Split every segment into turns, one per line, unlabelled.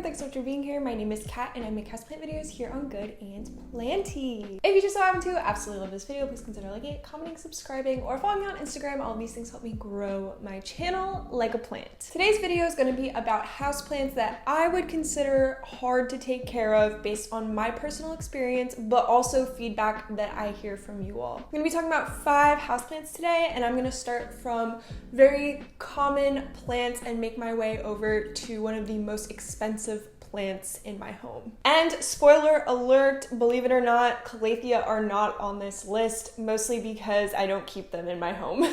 thanks so much for being here. My name is Kat and I make houseplant videos here on Good and Planty. If you just so happen to absolutely love this video, please consider liking it, commenting, subscribing, or following me on Instagram. All of these things help me grow my channel like a plant. Today's video is going to be about houseplants that I would consider hard to take care of based on my personal experience, but also feedback that I hear from you all. I'm going to be talking about 5 houseplants today, and I'm going to start from very common plants and make my way over to one of the most expensive plants in my home. And spoiler alert, believe it or not, calathea are not on this list, mostly because I don't keep them in my home.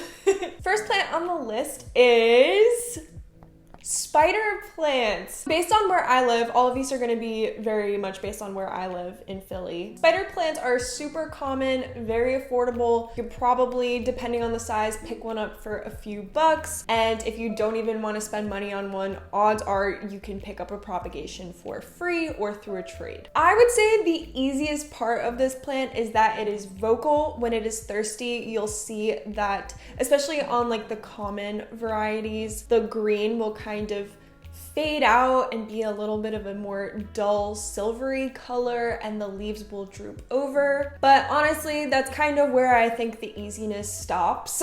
First plant on the list is spider plants. Based on where I live, all of these are going to be very much based on where I live in Philly. Spider plants are super common, very affordable. You could probably, depending on the size, pick one up for a few bucks. And if you don't even want to spend money on one, odds are you can pick up a propagation for free or through a trade. I would say the easiest part of this plant is that it is vocal. When it is thirsty, you'll see that, especially on like the common varieties, the green will kind of fade out and be a little bit of a more dull silvery color, and the leaves will droop over. But honestly, that's kind of where I think the easiness stops.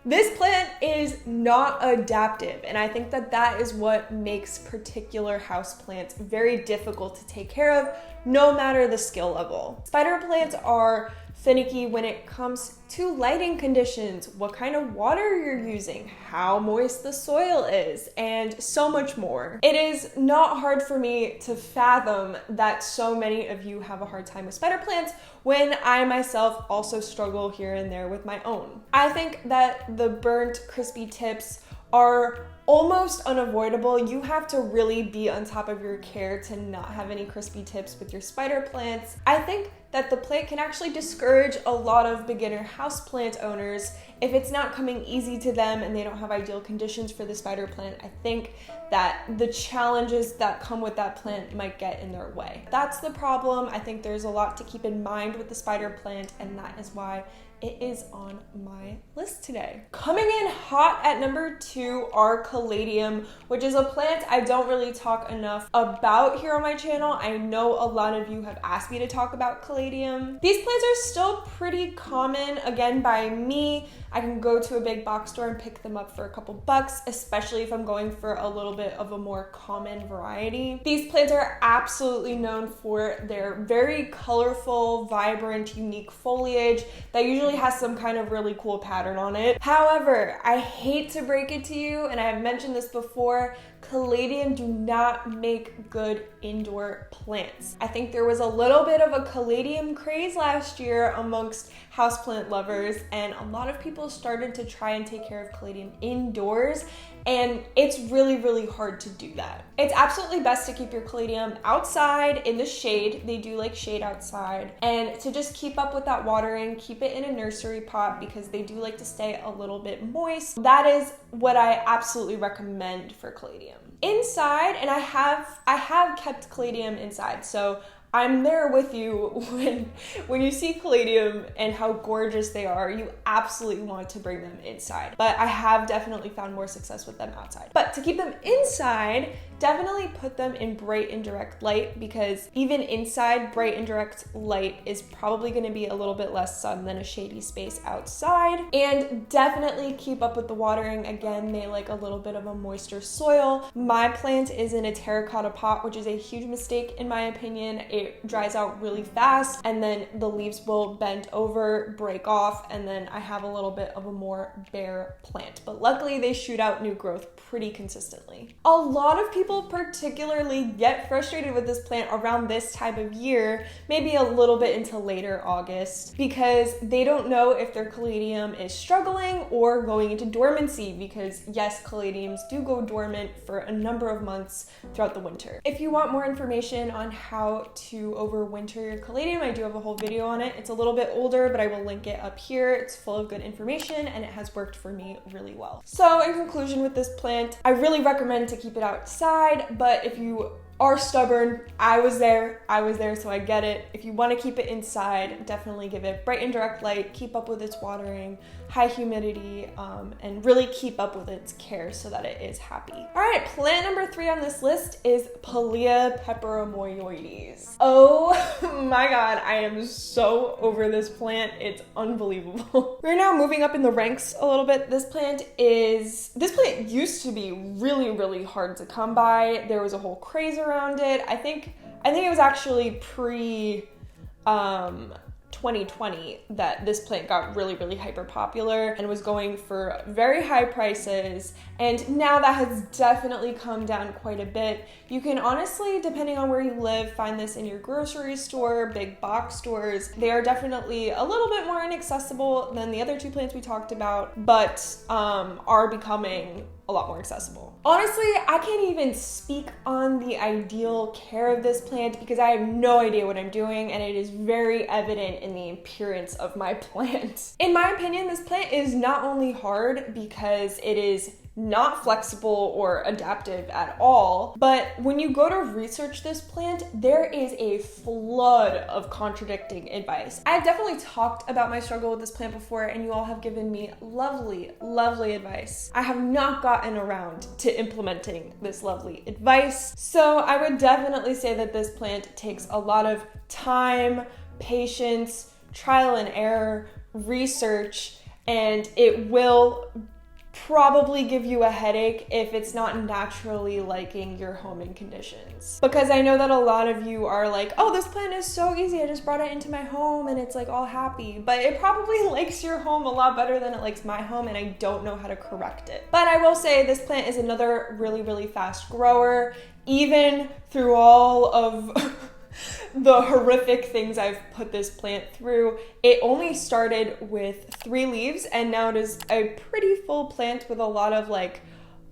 This plant is not adaptive, and I think that that is what makes particular houseplants very difficult to take care of, no matter the skill level. Spider plants are finicky when it comes to lighting conditions, what kind of water you're using, how moist the soil is, and so much more. It is not hard for me to fathom that so many of you have a hard time with spider plants when I myself also struggle here and there with my own. I think that the burnt, crispy tips are almost unavoidable. You have to really be on top of your care to not have any crispy tips with your spider plants. I think that the plant can actually discourage a lot of beginner houseplant owners if it's not coming easy to them and they don't have ideal conditions for the spider plant. I think that the challenges that come with that plant might get in their way. That's the problem. I think there's a lot to keep in mind with the spider plant, and that is why it is on my list today. Coming in hot at number 2 are caladium, which is a plant I don't really talk enough about here on my channel. I know a lot of you have asked me to talk about caladium. These plants are still pretty common, again, by me. I can go to a big box store and pick them up for a couple bucks, especially if I'm going for a little bit of a more common variety. These plants are absolutely known for their very colorful, vibrant, unique foliage that usually has some kind of really cool pattern on it. However, I hate to break it to you, and I have mentioned this before, caladium do not make good indoor plants. I think there was a little bit of a caladium craze last year amongst houseplant lovers, and a lot of people started to try and take care of caladium indoors, and it's really, really hard to do that. It's absolutely best to keep your caladium outside in the shade. They do like shade outside, and to just keep up with that watering, keep it in a nursery pot because they do like to stay a little bit moist. That is what I absolutely recommend for caladium. Inside, and I have kept caladium inside, so I'm there with you when you see caladium and how gorgeous they are. You absolutely want to bring them inside, but I have definitely found more success with them outside. But to keep them inside, definitely put them in bright and direct light, because even inside, bright and direct light is probably going to be a little bit less sun than a shady space outside. And definitely keep up with the watering. Again, they like a little bit of a moister soil. My plant is in a terracotta pot, which is a huge mistake in my opinion. It dries out really fast, and then the leaves will bend over, break off, and then I have a little bit of a more bare plant. But luckily they shoot out new growth pretty consistently. A lot of people particularly get frustrated with this plant around this time of year, maybe a little bit into later August, because they don't know if their caladium is struggling or going into dormancy, because yes, caladiums do go dormant for a number of months throughout the winter. If you want more information on how to overwinter your caladium, I do have a whole video on it. It's a little bit older, but I will link it up here. It's full of good information and it has worked for me really well. So in conclusion with this plant, I really recommend to keep it outside, but if you are stubborn, I was there, so I get it. If you want to keep it inside, definitely give it bright and direct light, keep up with its watering, high humidity, and really keep up with its care so that it is happy. All right, plant number 3 on this list is PILEA peperomioides. Oh my God, I am so over this plant. It's unbelievable. We're now moving up in the ranks a little bit. This plant used to be really, really hard to come by. There was a whole craze around it. I think it was actually pre 2020 that this plant got really, really hyper popular and was going for very high prices. And now that has definitely come down quite a bit. You can honestly, depending on where you live, find this in your grocery store, big box stores. They are definitely a little bit more inaccessible than the other 2 plants we talked about, but are becoming a lot more accessible. Honestly, I can't even speak on the ideal care of this plant because I have no idea what I'm doing, and it is very evident in the appearance of my plant. In my opinion, this plant is not only hard because it is not flexible or adaptive at all, but when you go to research this plant, there is a flood of contradicting advice. I've definitely talked about my struggle with this plant before, and you all have given me lovely, lovely advice. I have not gotten around to implementing this lovely advice, so I would definitely say that this plant takes a lot of time, patience, trial and error, research, and it will probably give you a headache if it's not naturally liking your home and conditions. Because I know that a lot of you are like, oh, this plant is so easy, I just brought it into my home and it's like all happy. But it probably likes your home a lot better than it likes my home, and I don't know how to correct it. But I will say this plant is another really, really fast grower, even through all of the horrific things I've put this plant through. It only started with 3 leaves, and now it is a pretty full plant with a lot of like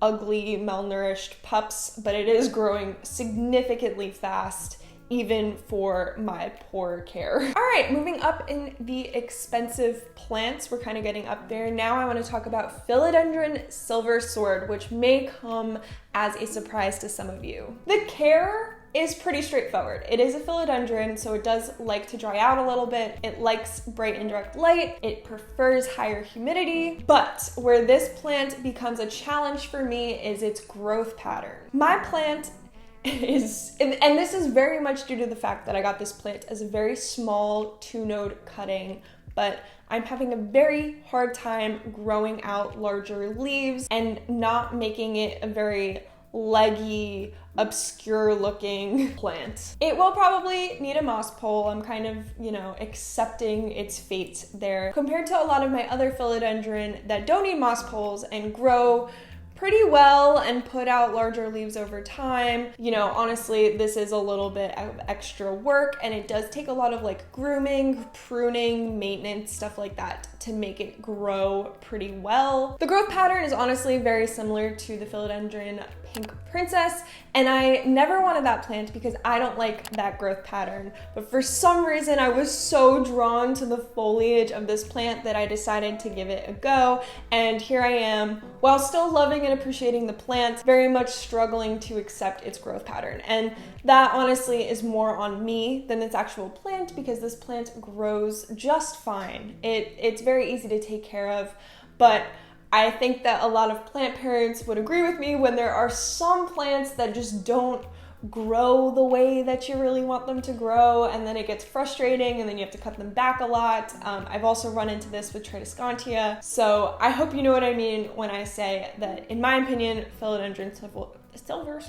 ugly, malnourished pups, but it is growing significantly fast, even for my poor care. All right, moving up in the expensive plants, we're kind of getting up there. Now I want to talk about Philodendron silver sword, which may come as a surprise to some of you. The care is pretty straightforward. It is a philodendron, so it does like to dry out a little bit. It likes bright indirect light. It prefers higher humidity. But where this plant becomes a challenge for me is its growth pattern. My plant is, and this is very much due to the fact that I got this plant as a very small 2-node cutting, but I'm having a very hard time growing out larger leaves and not making it a very leggy, obscure looking plant. It will probably need a moss pole. I'm kind of, accepting its fate there. Compared to a lot of my other philodendron that don't need moss poles and grow pretty well and put out larger leaves over time. Honestly, this is a little bit of extra work, and it does take a lot of like grooming, pruning, maintenance, stuff like that to make it grow pretty well. The growth pattern is honestly very similar to the philodendron Pink Princess, and I never wanted that plant because I don't like that growth pattern. But for some reason, I was so drawn to the foliage of this plant that I decided to give it a go. And here I am, while still loving and appreciating the plant, very much struggling to accept its growth pattern. And that honestly is more on me than its actual plant, because this plant grows just fine. It's very easy to take care of, but I think that a lot of plant parents would agree with me when there are some plants that just don't grow the way that you really want them to grow, and then it gets frustrating and then you have to cut them back a lot. I've also run into this with Tradescantia, so I hope you know what I mean when I say that, in my opinion, Philodendron silver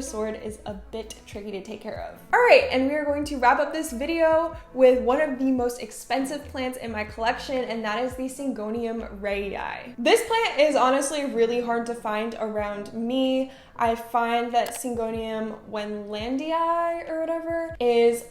sword is a bit tricky to take care of. All right, and we are going to wrap up this video with one of the most expensive plants in my collection, and that is the Syngonium rayi. This plant is honestly really hard to find around me. I find that Syngonium Wendlandii or whatever is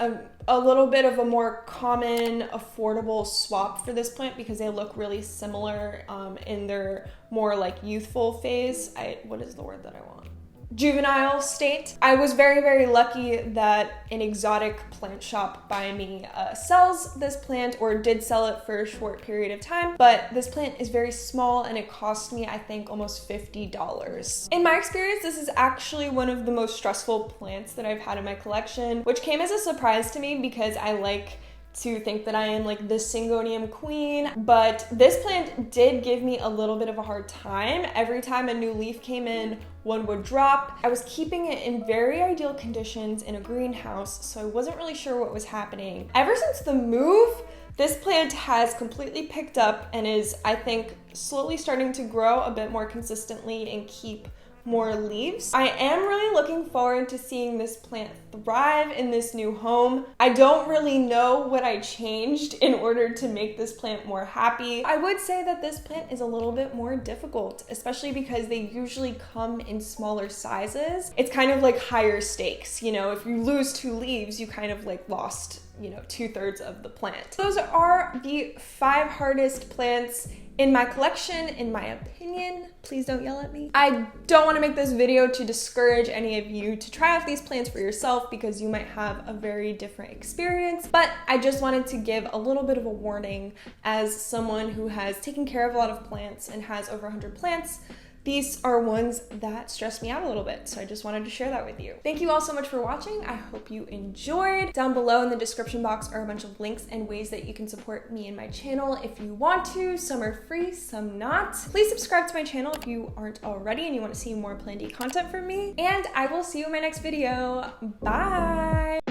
a little bit of a more common, affordable swap for this plant because they look really similar in their more like youthful phase. What is the word that I want? Juvenile state. I was very, very lucky that an exotic plant shop by me sells this plant, or did sell it for a short period of time, but this plant is very small and it cost me, I think, almost $50. In my experience, this is actually one of the most stressful plants that I've had in my collection, which came as a surprise to me because I like to think that I am like the Syngonium queen, but this plant did give me a little bit of a hard time. Every time a new leaf came in, one would drop. I was keeping it in very ideal conditions in a greenhouse, so I wasn't really sure what was happening. Ever since the move, this plant has completely picked up and is, I think, slowly starting to grow a bit more consistently and keep more leaves. I am really looking forward to seeing this plant thrive in this new home. I don't really know what I changed in order to make this plant more happy. I would say that this plant is a little bit more difficult, especially because they usually come in smaller sizes. It's kind of like higher stakes, you know, if you lose 2 leaves, you kind of like lost, you know, 2/3 of the plant. Those are the 5 hardest plants in my collection, in my opinion. Please don't yell at me. I don't want to make this video to discourage any of you to try out these plants for yourself because you might have a very different experience, but I just wanted to give a little bit of a warning as someone who has taken care of a lot of plants and has over 100 plants. These are ones that stress me out a little bit, so I just wanted to share that with you. Thank you all so much for watching. I hope you enjoyed. Down below in the description box are a bunch of links and ways that you can support me and my channel if you want to. Some are free, some not. Please subscribe to my channel if you aren't already and you want to see more planty content from me. And I will see you in my next video. Bye!